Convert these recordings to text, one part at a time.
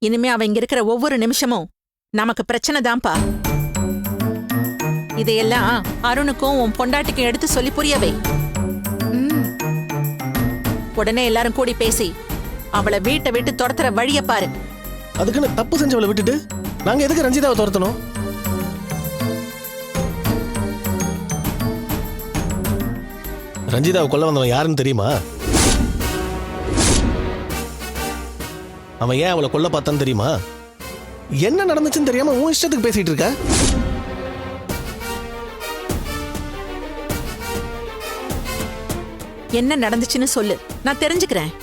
இனிமே அவ இங்க இருக்கிற ஒவ்வொரு நிமிஷமும் நமக்கு பிரச்சனை தான்ப்பா. இதையெல்லாம் அருணுக்கும் உன் பொண்டாட்டிக்கும் எடுத்து சொல்லி புரியவை. உடனே எல்லாரும் கூடி பேசி அவளை வீட்டை விட்டு துரத்துற வழிய பாரு. அதுக்குன்னு தப்பு செஞ்சவளை விட்டுட்டு நாங்க எதுக்கு ரஞ்சிதாவை துரத்தணும்? ரஞ்சிதாவை கொல்ல வந்தவன் யாருன்னு தெரியுமா? அவன் ஏன் அவளை கொல்ல பார்த்தான்னு தெரியுமா? என்ன நடந்துச்சுன்னு தெரியாம உன் இஷ்டத்துக்கு பேசிட்டு இருக்க. என்ன நடந்துச்சுன்னு சொல்லு, நான் தெரிஞ்சுக்கிறேன்.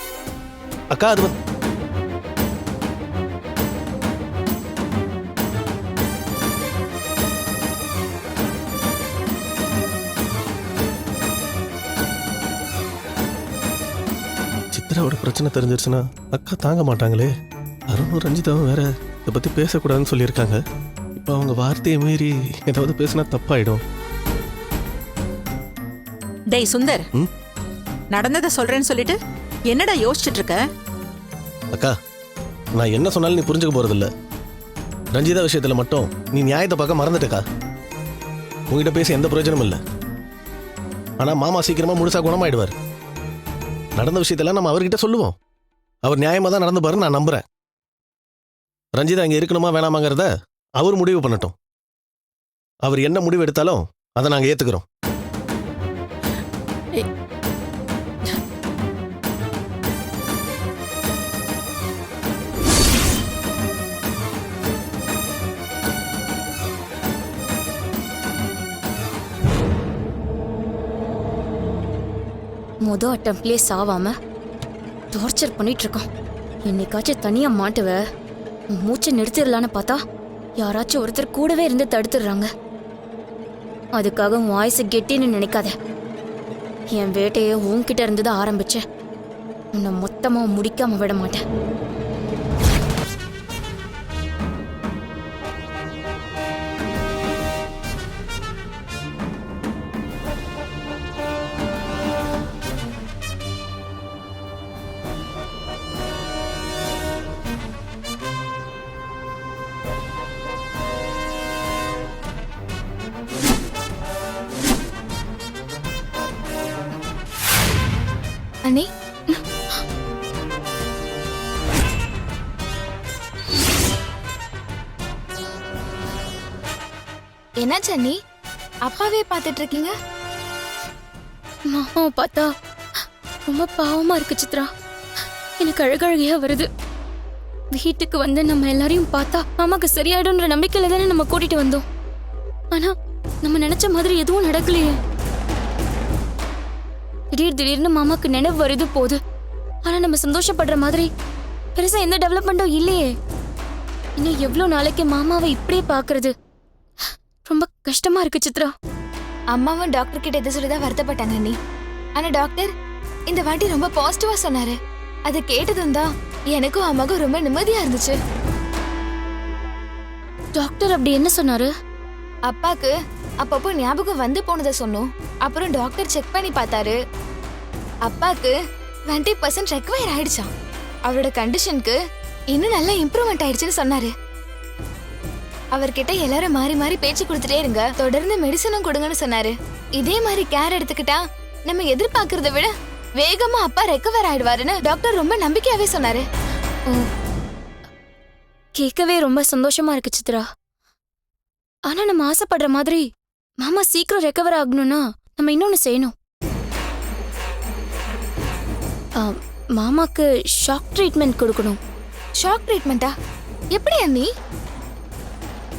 அக்கா அது சித்ராவோட பிரச்சனை தெரிஞ்சிருச்சுன்னா அக்கா தாங்க மாட்டாங்களே. அருணும் ரஞ்சிதாவும் வேற இதை பத்தி பேசக்கூடாதுன்னு சொல்லியிருக்காங்க. இப்போ அவங்க வார்த்தையை மீறி ஏதாவது பேசினா தப்பாயிடும். டேய் சுந்தர், நடந்ததை சொல்றேன்னு சொல்லிட்டு என்னடா யோசிச்சுட்டு இருக்க? அக்கா நான் என்ன சொன்னாலும் நீ புரிஞ்சுக்க போறதில்ல. ரஞ்சிதா விஷயத்துல மட்டும் நீ நியாயத்தை பார்க்க மறந்துட்டக்கா. உங்ககிட்ட பேச எந்த பிரயோஜனமும் இல்லை. ஆனா மாமா சீக்கிரமா முழுசா குணமாயிடுவார். நடந்த விஷயத்தெல்லாம் நம்ம அவர்கிட்ட சொல்லுவோம். அவர் நியாயமா தான் நடந்து பாருன்னு நான் நம்புறேன். ரஞ்சிதா இங்க இருக்கணுமா வேணாமாங்கிறத அவர் முடிவு பண்ணட்டும். அவர் என்ன முடிவு எடுத்தாலும் அதை நாங்க ஏத்துக்கிறோம். மொதல் அட்டம்ப்ட்லேயே சாவாம டார்ச்சர் பண்ணிட்டு இருக்கான். என்னைக்காச்சும் தனியா மாட்டுவ, மூச்சை நிறுத்திடலான்னு பார்த்தா யாராச்சும் ஒருத்தர் கூடவே இருந்து தடுத்துடுறாங்க. அதுக்காக உன் வாய்ஸ் கெட்டின்னு நினைக்காத. என் வேட்டையை உன்கிட்ட இருந்து தான் ஆரம்பிச்சேன். உன்னை மொத்தமா முடிக்காம விட மாட்டேன். அண்ணி, என்னாச்சு அண்ணி? அப்பாவே பார்த்துட்டு இருக்கீங்க? மாமாவை பார்த்தா ரொம்ப பாவமா இருக்கு சித்ரா. எனக்கு அழகழகையா வருது. வீட்டுக்கு வந்து நம்ம எல்லாரையும் பார்த்தா மாமாக்கு சரியாயிடும்ன்ற நம்பிக்கையில தானே நம்ம கூட்டிட்டு வந்தோம். ஆனா நம்ம நினைச்ச மாதிரி எதுவும் நடக்கலையே. திடீர்னு மாமாக்கு நினைவு வருது போகுது. ஆனா நம்ம சந்தோஷப்படுற மாதிரி பெருசா எந்த டெவலப்மெண்ட்டும் இல்லையே. இன்னும் எவ்வளவு நாளைக்கு மாமாவை இப்படியே பாக்குறது? ரொம்ப கஷ்டமா இருக்கு சித்ரா. அம்மாவும் டாக்டர் கிட்ட எதை சொல்லிதான் வருத்தப்பட்டாங்க அண்ணி. ஆனா டாக்டர் இந்த வாட்டி ரொம்ப பாசிட்டிவா சொன்னாரு. அதை கேட்டதும் தான் எனக்கும் அம்மாவுக்கும் ரொம்ப நிம்மதியா இருந்துச்சு. டாக்டர் அப்படி என்ன சொன்னாரு? அப்பாக்கு அப்பப்போ ஞாபகம் வந்து போனதை சொன்னோம். அப்புறம் டாக்டர் செக் பண்ணி பார்த்தாரு. அப்பாக்கு 20% ரெக்கவர் ஆயிடுச்சாம். அவரோட கண்டிஷனுக்கு இன்னும் நல்லா இம்ப்ரூவ்மெண்ட் ஆயிடுச்சுன்னு சொன்னாரு. அவர்கிட்ட எல்லாரும் மாறி மாறி பேச்சு கொடுத்துட்டே இருங்க, தொடர்ந்து மெடிசனும் கொடுங்கன்னு சொன்னாரு. இதே மாதிரி கேர் எடுத்துக்கிட்டா நம்ம எதிர்பார்க்கறத விட வேகமா அப்பா ரெக்கவர் ஆயிடுவாருன்னு டாக்டர் ரொம்ப நம்பிக்கையாவே சொன்னாரு. கேட்கவே ரொம்ப சந்தோஷமா இருக்கு சித்ரா. ஆனா நம்ம ஆசைப்படுற மாதிரி மாமா சீக்கிரம் ரெக்கவர் ஆகணும்னா நம்ம இன்னொன்னு செய்யணும். மாமாக்கு ஷாக் ட்ரீட்மெண்ட் கொடுக்கணும். ஷாக் ட்ரீட்மெண்டா? எப்படி அண்ணி?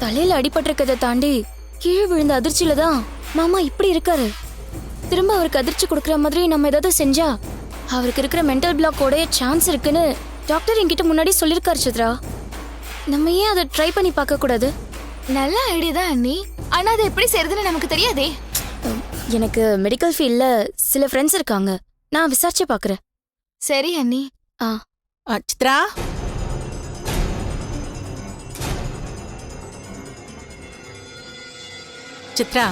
தலையில அடிபட்டிருக்கதை தாண்டி கீழே விழுந்த அதிர்ச்சியில தான் மாமா இப்படி இருக்காரு. திரும்ப அவருக்கு அதிர்ச்சி கொடுக்குற மாதிரி நம்ம ஏதாவது செஞ்சா அவருக்கு இருக்கிற மென்டல் பிளாக் உடைய சான்ஸ் இருக்குன்னு டாக்டர் என்கிட்ட முன்னாடி சொல்லியிருக்காரு சித்ரா. நம்ம ஏன் அதை ட்ரை பண்ணி பார்க்க கூடாது? நல்ல ஐடியா தான் அண்ணி. ஆனா அதை எப்படி செய்யறதுன்னு நமக்கு தெரியாதே. எனக்கு மெடிக்கல் ஃபீல்ட்ல சில ஃப்ரெண்ட்ஸ் இருக்காங்க, நான் விசாரிச்சு பார்க்கறேன். சரி அண்ணி. சித்ரா, சித்ரா,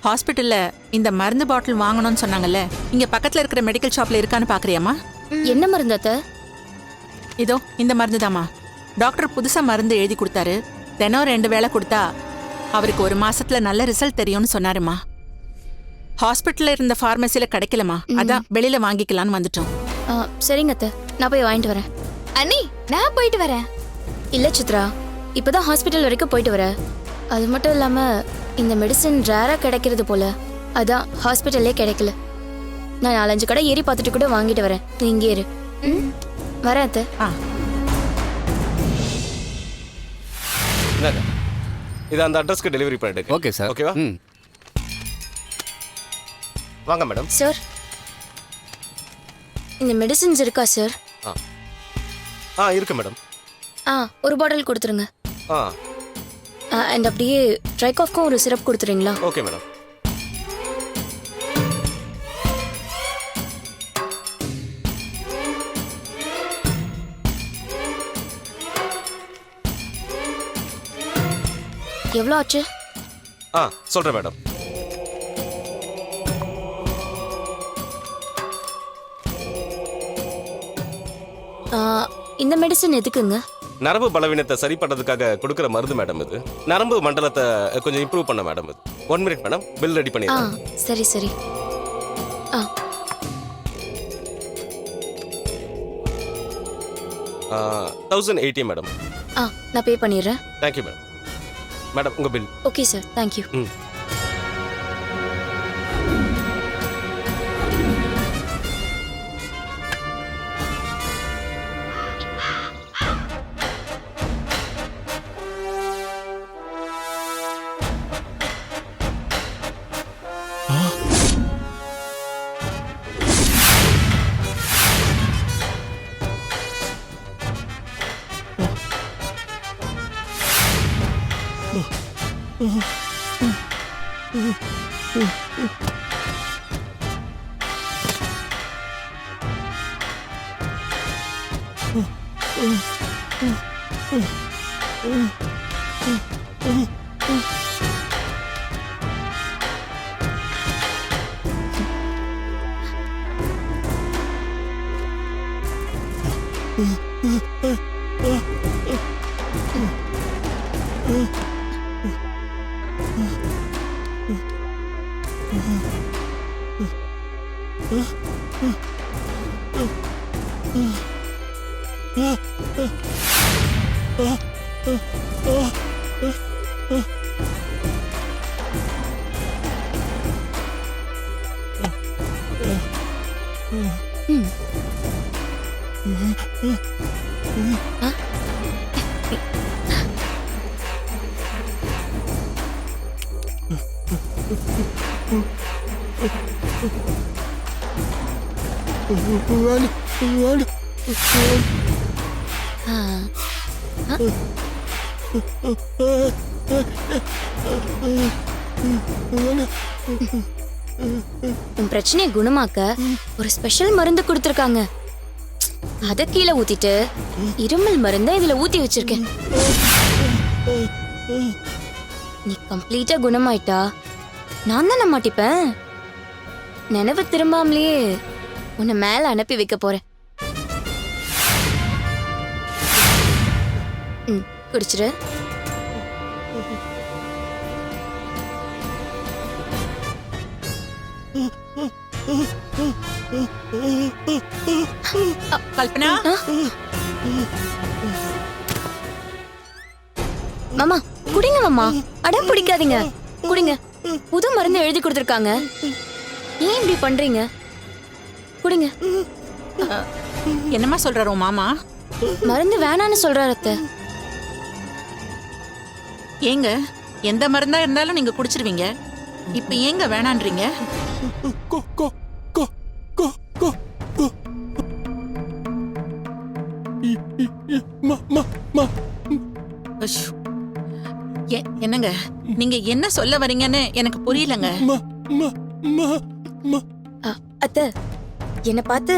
ஹாஸ்பிட்டல்ல இந்த மருந்து பாட்டில் வாங்கணும்னு சொன்னாங்கல்ல, இங்க பக்கத்துல இருக்கிற மெடிக்கல் ஷாப்ல இருக்கான்னு பாக்குறியாமா? என்ன மருந்து அத்தை? இதோ இந்த மருந்து தாமா. டாக்டர் புதுசா மருந்து எழுதி கொடுத்தாரு. தினம் 2 வேளை கொடுத்தா அவருக்கு 1 மாசத்துல நல்ல ரிசல்ட் தெரியும்னு சொன்னாருமா. ஹாஸ்பிட்டல்ல இருந்த ஃபார்மசில கிடைக்கலமா, அதான் வெளியில வாங்கிக்கலாம்னு வந்துட்டோம். சரிங்க அத்தை, நான் போய் வாங்கிட்டு வரேன். அண்ணி நான் போயிட்டு வரேன். இல்ல சித்ரா, இப்பதான் ஹாஸ்பிட்டல் வரைக்கும் போயிட்டு வரேன். அது மட்டும் இல்லாம இந்த மெடிசன் ரேரா கிடைக்கிறது போல, அதான் ஹாஸ்பிட்டல்லே கிடைக்கல. நான் 4-5 கடை ஏறி பார்த்துட்டு கூட வாங்கிட்டு வரேன். நீ இங்கே இரு. வரேன் அத்தை. இந்தாங்க. இது அந்த அட்ரஸ்க்கு டெலிவரி பண்ணிடுங்க. Okay sir. ஓகேவா? வாங்க மேடம். சார், இந்த மெடிசின்ஸ் இருக்கா சார்? இருக்கு மேடம். ஒரு பாட்டில் கொடுத்துருங்க. அண்ட் அப்படியே ட்ரை காஃப்க்கும் ஒரு சிரப் கொடுத்துறீங்களா? Okay madam. எவ்வளோ ஆச்சு? சொல்றேன் மேடம். இந்த மெடிசன் எதுக்குங்க? நரம்பு பலவீனத்தை சரி பண்றதுக்காக கொடுக்குற மருந்து மேடம் இது. நரம்பு மண்டலத்தை கொஞ்சம் இம்ப்ரூவ் பண்ண மேடம் இது. 1 மினிட் மேடம், பில் ரெடி பண்ணிடுறேன். சரி சரி. 1080 மேடம். நான் பே பண்ணிடுறேன். Thank you madam. மேடம் உங்க பில். Okay sir, thank you. உன் பிரச்சனையை குணமாக்க ஒரு ஸ்பெஷல் மருந்து கொடுத்துருக்காங்க. அத கீழே ஊத்திட்டு இருமல் மருந்தை இதுல ஊத்தி வச்சிருக்கேன். நீ கம்ப்ளீட்டா குணமாயிட்டா நான் தானே மாட்டிப்பேன். நினைவு திரும்பாமலேயே உன்னை மேல அனுப்பி வைக்க போறேன். குடிச்சிரு. கல்பனா, மாமா குடிங்க மாமா, அடம் பிடிக்காதீங்க, குடிங்க. புது மருந்து எழுதி கொடுத்துருக்காங்க. ஏன் இப்படி பண்றீங்க? குடிங்க. என்னம்மா சொல்றாரு உன் மாமா? மருந்து வேணான்னு சொல்றாரு அத்தை. ஏங்க, எந்த மருந்தா இருந்தாலும் நீங்க குடிச்சிருவீங்க. இப்ப ஏங்க வேணான்றீங்க? அஷ்ஷோ. என்னங்க நீங்க என்ன சொல்ல வரீங்கன்னு எனக்கு புரியலங்க. அத்தை, என்ன பார்த்து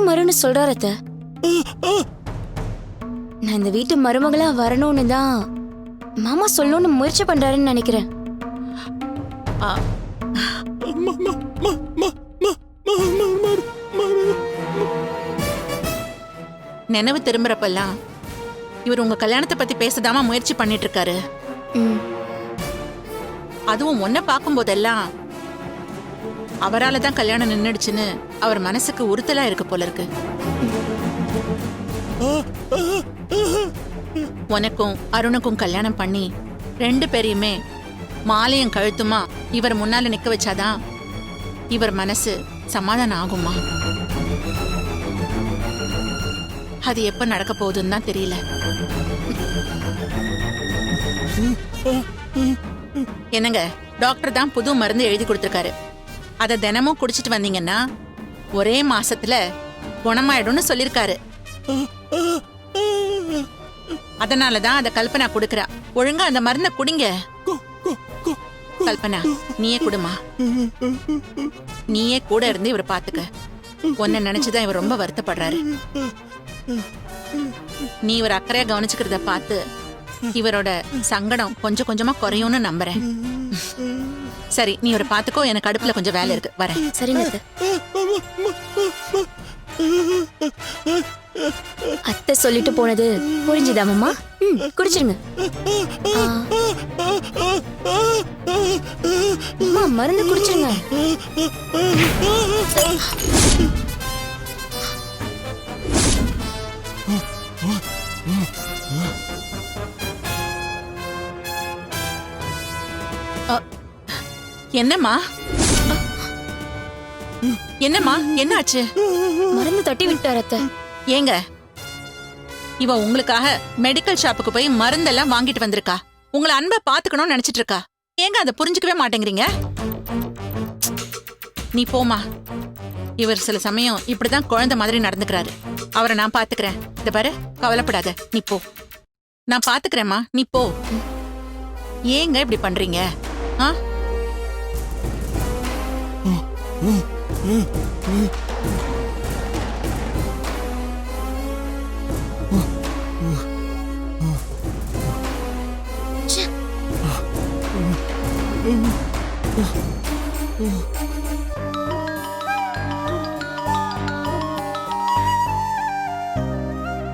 மருன்னு சொல்றாரு அத்தை. நான் இந்த வீட்டு மருமகளா வரணும்னு தான் மாமா சொல்லணும்னு முயற்சி பண்றாருன்னு நினைக்கிறேன். நினைவு திரும்புறப்பெல்லாம் இவர் உங்க கல்யாணத்தை பத்தி பேசதாம முயற்சி பண்ணிட்டு இருக்காரு. ம். அதுவும் ஒன்ன பார்க்கும் போதெல்லாம் அவரால தான் கல்யாணம் நின்னுடுச்சுன்னு அவர் மனசுக்கு உறுத்தலா இருக்கு போல இருக்கு. உனக்கும் அருணுக்கும் கல்யாணம் பண்ணி 2 பேரையுமே மாலையும் கழுத்துமா இவர் முன்னால நிக்க வச்சாதான் இவர் மனசு சமாதானம் ஆகுமா? அது எப்ப நடக்க போகுதுன்னு தான் தெரியல. என்னங்க, டாக்டர் தான் புது மருந்து எழுதி கொடுத்திருக்காரு. அதை தினமும் குடிச்சிட்டு வந்தீங்கன்னா ஒரே மாசத்துல குணமாயிடும்னு சொல்லிருக்காரு. அதனாலதான் அத கல்பனா குடுக்கறா. ஒழுங்கா அந்த மருந்த குடிங்க. கல்பனா, நீயே குடுமா. நீயே கூட இருந்து இவரை பாத்துக்க. உன்னை நினைச்சுதான் இவர் ரொம்ப வருத்தப்படுறாரு. நீ இவர் அக்கறையா கவனிச்சுக்கிறத பார்த்து இவரோட சங்கடம் கொஞ்சம் கொஞ்சமா குறையும்னு நம்புறேன். சரி, நீ இவரை பாத்துக்கோ. எனக்கு அடுப்புல கொஞ்சம் வேலை இருக்கு, வரேன். சரிங்க அத்தை. அத்தை சொல்லிட்டு போனது புரிஞ்சுதா மாமா? குடிச்சிருங்க. அம்மா, மருந்து குடிச்சிருங்க. என்னம்மா? என்னம்மா, என்னாச்சு? மருந்து தட்டி விட்டார் அத்தை. ஏங்க, இவ உங்களுக்காக மெடிக்கல் ஷாப்புக்கு போய் மருந்தெல்லாம் வாங்கிட்டு வந்திருக்கா. உங்களை அன்பா பாத்துக்கணும்னு நினைச்சிட்டு இருக்கா. ஏங்க அதை புரிஞ்சுக்கவே மாட்டேங்கிறீங்க? நீ போமா. இவர் சில சமயம் இப்படிதான் குழந்தை மாதிரி நடந்துக்கிறாரு. அவரை நான் பாத்துக்கிறேன். இத பாரு, கவலைப்படாத, நீ போ. நான் பாத்துக்கிறேம்மா, நீ போ. ஏங்க இப்படி பண்றீங்க? ஆ?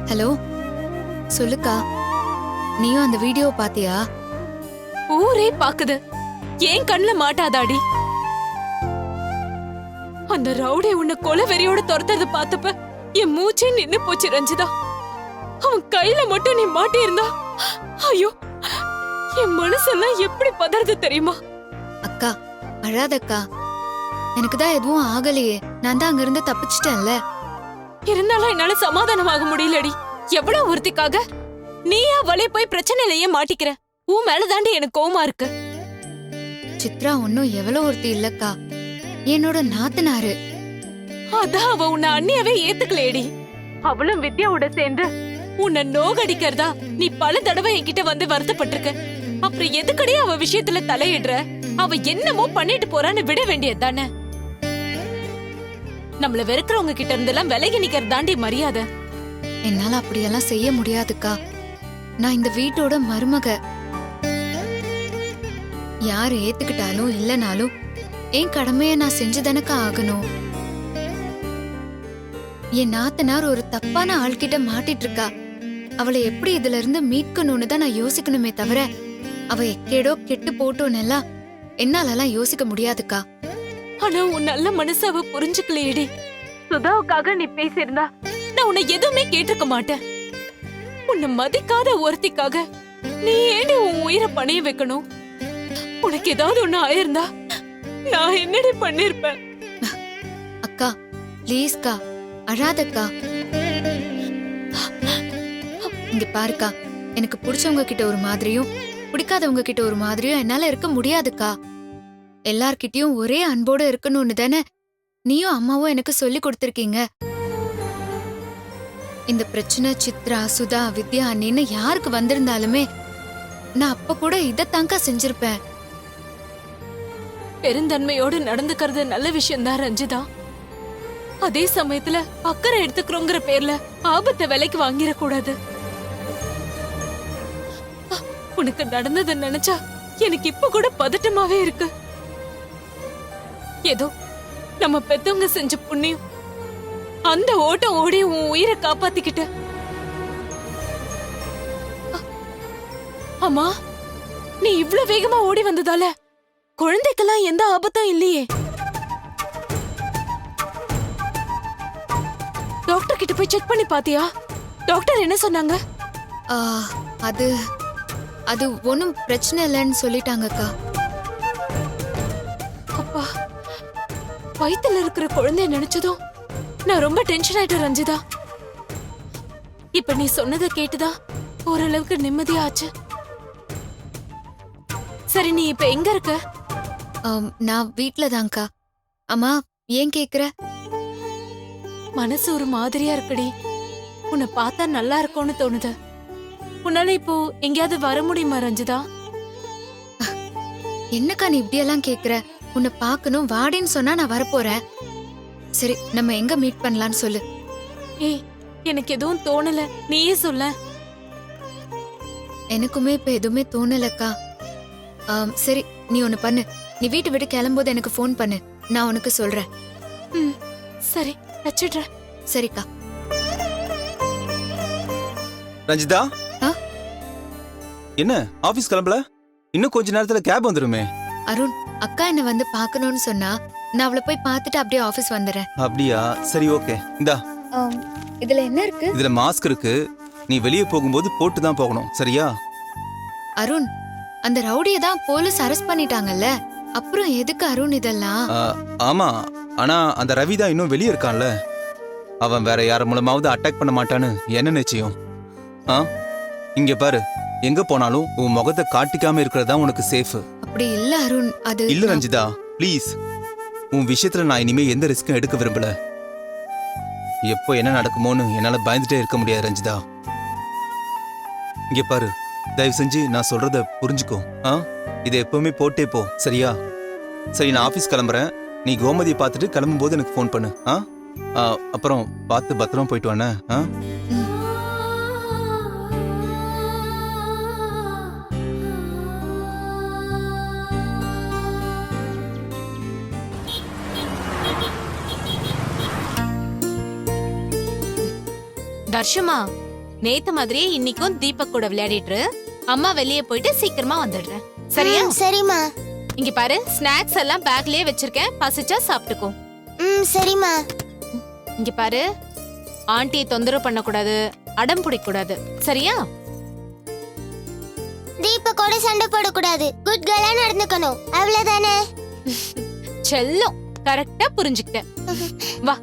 ஹலோ, சொல்லுக்கா. நீயும் அந்த வீடியோ பாத்தியா? ஊரே பாக்குது. ஏன் கண்ணுல மாட்டாதாடி? அந்த ரவுடி உன்னை கொலை வெறியோட துரத்துறது பார்த்தப்ப என் மூச்சே நின்னு போச்சு ரஞ்சிதா. அவன் கையில மட்டும் நீ மாட்டி இருந்தா, ஐயோ, என் மனசெல்லாம் எப்படி பதறது தெரியுமா? அக்கா, அழாதக்கா. எனக்கு தான் எதுவும் ஆகலையே. நான் தான் அங்கிருந்து தப்பிச்சிட்டேன்ல. இருந்தாலும் என்னால சமாதானமாக முடியலடி. எவ்வளவு ஒருத்திக்காக நீயா வலைய போய் பிரச்சனையிலேயே மாட்டிக்கிற. உன் மேலதாண்டி எனக்கு கோவமா இருக்கு. சித்ரா ஒன்னும் எவ்வளவு ஒருத்தி இல்லக்கா, என்னோட நாத்தனாரு. அதான் அவ உன்னை அண்ணியாவே ஏத்துக்கலையேடி. அவளும் வித்யாவோட சேர்ந்து உன்னை நோகடிக்கிறதா நீ பல தடவை என்கிட்ட வந்து வருத்தப்பட்டிருக்க. அப்புறம் எதுக்கடி அவ விஷயத்துல தலையிடுற? அவ என்னமோ பண்ணிட்டு போறான்னு விட வேண்டியது தானே. நம்மள வெறுக்கிறவங்க கிட்ட இருந்தெல்லாம் விலகி நிக்கிறது தாண்டி மரியாதை. என்னால அப்படியெல்லாம் செய்ய முடியாதுக்கா. நான் இந்த வீட்டோட மருமக. யார் ஏத்துக்கிட்டாலும் இல்லனாலும் என் கடமைய நான் செஞ்சுதானக்கா ஆகணும். என் நாத்தனார் ஒரு தப்பான ஆள்கிட்ட மாட்டிட்டு இருக்கா. அவளை எப்படி இதுல இருந்து மீட்கணும்னு தான் நான் யோசிக்கணுமே தவிர அவ எக்கேடோ கெட்டு போட்டோன்னு எல்லாம் என்னாலலாம் யோசிக்க முடியாதுக்கா. ஆனா உன் நல்ல மனசு அவ புரிஞ்சுக்கலையேடி. சுதாவுக்காக நீ பேசியிருந்தா நான் உன்னை எதுவுமே கேட்டிருக்க மாட்டேன். உன்னை மதிக்காத ஒருத்திக்காக நீ ஏண்டி உன் உயிரை பணைய வைக்கணும்? உனக்கு ஏதாவது ஒண்ணு ஆயிருந்தா நான் என்னடி பண்ணிருப்பேன்? அக்கா, ப்ளீஸ்கா, அழாதக்கா. இங்க பாருக்கா, எனக்கு பிடிச்சவங்க கிட்ட ஒரு மாதிரியும் பிடிக்காதவங்க கிட்ட ஒரு மாதிரியும் என்னால இருக்க முடியாதுக்கா. எல்லார்கிட்டயும் ஒரே அன்போட இருக்கணும்னு தானே நீயும் அம்மாவும் எனக்கு சொல்லி கொடுத்திருக்கீங்க. இந்த பிரச்சனை சித்ரா, சுதா, வித்யா அண்ணின்னு யாருக்கு வந்திருந்தாலுமே நான் அப்ப கூட இதத்தாங்கா செஞ்சிருப்பேன். பெருந்தன்மையோடு நடந்துக்கிறது நல்ல விஷயம் தான் ரஞ்சிதா. அதே சமயத்துல அக்கறை எடுத்துக்கிறோங்கிற பேர்ல ஆபத்தை விலைக்கு வாங்கிடக்கூடாது. உனக்கு நடந்ததை நினைச்சா எனக்கு இப்ப கூட பதட்டமாவே இருக்கு. ஏதோ நம்ம பெத்தவங்க செஞ்ச புண்ணியம். அந்த ஓட்டம் ஓடி உன் உயிரை காப்பாத்திக்கிட்ட. அம்மா நீ இவ்ளோ வேகமா ஓடி வந்ததால குழந்தைக்கெல்லாம் எந்த ஆபத்தும் இல்லையே. டாக்டர் கிட்ட போய் செக் பண்ணி பாத்தியா? டாக்டர் என்ன சொன்னாங்க? ஆ, அது அது ஒன்றும் பிரச்சனை இல்லைன்னு சொல்லிட்டாங்கக்கா. அப்பா, வயித்துல இருக்கிற குழந்தைய நினைச்சதும் நான் ரொம்ப டென்ஷன் ஆயிட்டேன் ரஞ்சிதா. இப்ப நீ சொன்னதை கேட்டுதா ஓரளவுக்கு நிம்மதியா ஆச்சு. சரி, நீ இப்ப எங்க இருக்க? நான் வீட்ல தான்க்கா. அம்மா ஏன் கேக்குற? மனசு ஒரு மாதிரியா இருக்குடி. உன்னை பார்த்தா நல்லா இருக்கும்னு தோணுது. உன்னால இப்போ எங்கேயாவது வர முடியுமா ரஞ்சிதா? என்னக்கா நீ இப்படியெல்லாம் கேக்குற? உன்னை பார்க்கணும் வாடின்னு சொன்னா நான் வரப்போறேன். சரி, நம்ம எங்க மீட் பண்ணலாம்னு சொல்லு. ஏய், எனக்கு எதுவும் தோணல, நீயே சொல்ல. எனக்குமே இப்ப எதுவுமே தோணலக்கா. சரி, நீ ஒண்ணு பண்ணு. நீ வீட்டு விட்டு கிளம்பும்போது எனக்கு ஃபோன் பண்ணு, நான் உனக்கு சொல்றேன். ம், சரி, வச்சிடுறேன். சரிக்கா. ரஞ்சிதா, ஆ? என்ன ஆபீஸ் கிளம்பல? இன்னும் கொஞ்ச நேரத்துல கேப் வந்துருமே. அருண், அக்கா என்ன வந்து பார்க்கணும்னு சொன்னா நான் அவளை போய் பார்த்துட்டு அப்படியே ஆபீஸ் வந்துடுறேன். அப்படியா? சரி, ஓகே. இந்தா, இதுல என்ன இருக்கு? இதுல மாஸ்க் இருக்கு. நீ வெளியே போகும்போது போட்டு தான் போகணும், சரியா? அருண், அந்த ரவுடியை தான் போலீஸ் அரெஸ்ட் பண்ணிட்டாங்கல்ல, அப்புறம் எதுக்கு அருண் இதெல்லாம்? ஆமா, ஆனா அந்த ரவி தான் இன்னும் வெளியே இருக்கான்ல. அவன் வேற யார மூலமாவது அட்டாக் பண்ண மாட்டான்னு என்ன நிச்சயம்? இங்க பாரு, எங்க போனாலும் உன் முகத்தை காட்டிக்காம இருக்கிறது தான் உனக்கு சேஃப். அப்படி இல்ல அருண், அது இல்ல ரஞ்சிதா, ப்ளீஸ். உன் விஷயத்துல நான் இனிமே எந்த ரிஸ்க்கும் எடுக்க விரும்பல. எப்போ என்ன நடக்குமோன்னு என்னால பயந்துட்டே இருக்க முடியாது ரஞ்சிதா. இங்க பாரு, தயவு செஞ்சு நான் சொல்றத புரிஞ்சுக்கோ. இதை எப்பவுமே போட்டே போ, சரியா? சரி, நான் ஆபீஸ் கிளம்புறேன். நீ கோமதியை பார்த்துட்டு கிளம்பும் போது எனக்கு ஃபோன் பண்ணு. அப்புறம் பார்த்து பத்திரமா போயிட்டு வானே. தர்ஷமா, நேத்து மாதிரியே இன்னைக்கும் தீபக் கூட விளையாடிட்டு அம்மா வெளியே போயிட்டு சீக்கிரமா வந்துடுறேன், சரியா? சரிம்மா. இங்க பாரு, ஸ்நாக்ஸ் எல்லாம் பேக்லயே வச்சிருக்கேன், பசிச்சா சாப்பிட்டுக்கோ. சரிம்மா. இங்க பாரு, ஆண்டியை தொந்தரவு பண்ணக்கூடாது, அடம் பிடிக்கூடாது, சரியா? தீபக்கோட சண்டை போடக்கூடாது, குட் கேர்லா நடந்துக்கணும், அவ்வளவுதானே? செல்லம், கரெக்டா புரிஞ்சுக்கிட்டேன். வா.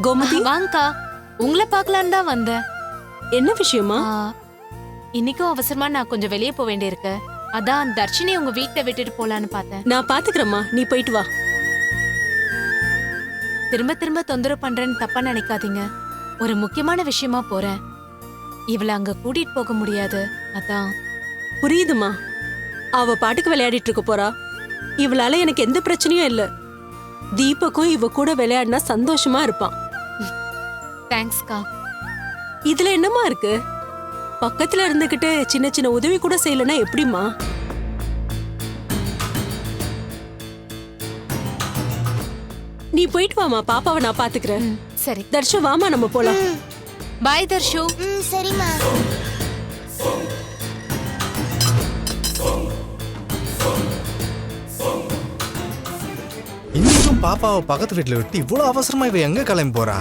கோமதி, வாங்கக்கா, உங்களை பார்க்கலான்னு தான் வந்தேன். என்ன விஷயமா? இன்னைக்கும் அவசரமா நான் கொஞ்சம் வெளியே போக வேண்டியிருக்கு. அதான் தர்ஷினி உங்க வீட்டை விட்டுட்டு போலான்னு பார்த்தேன். நான் பாத்துக்கிறேம்மா, நீ போயிட்டு வா. திரும்ப திரும்ப தொந்தரவு பண்றேன்னு தப்பா நினைக்காதீங்க. ஒரு முக்கியமான விஷயமா போறேன். இவளை அங்க கூட்டிட்டு போக முடியாது, அதான். புரியுதுமா, அவ பாட்டுக்கு விளையாடிட்டு இருக்க போறா. இவளால எனக்கு எந்த பிரச்சனையும் இல்ல. தீபக்கும் இவ கூட விளையாடினா சந்தோஷமா இருப்பான். தேங்க்ஸ்க்கா. இதுல என்னமா இருக்கு? பக்கத்துல இருந்துகிட்டு சின்ன சின்ன உதவி கூட செய்யலனா எப்படிமா? நீ போயிட்டு வாமா, பாப்பாவை நான் பாத்துக்கிறேன். சரி தர்ஷு, வாமா நம்ம போலாம். பாய் தர்ஷு. சரிம்மா. இன்னைக்கும் பாப்பாவை பக்கத்து வீட்டில் விட்டு இவ்வளோ அவசரமா இவ எங்க கிளம்பி போறா?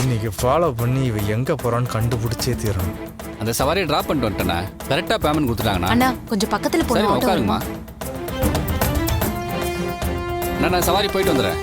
இன்னைக்கு ஃபாலோ பண்ணி இவ எங்க போறான்னு கண்டுபிடிச்சே தீரணும். அந்த சவாரியை டிராப் பண்ணிட்டு வந்துட்டேண்ணா. கரெக்டாக பேமெண்ட் கொடுத்துட்டாங்கண்ணா. அண்ணா, கொஞ்சம் பக்கத்துல சரி, போனா உட்காருங்கம்மா. நான் சவாரி போயிட்டு வந்துடுறேன்.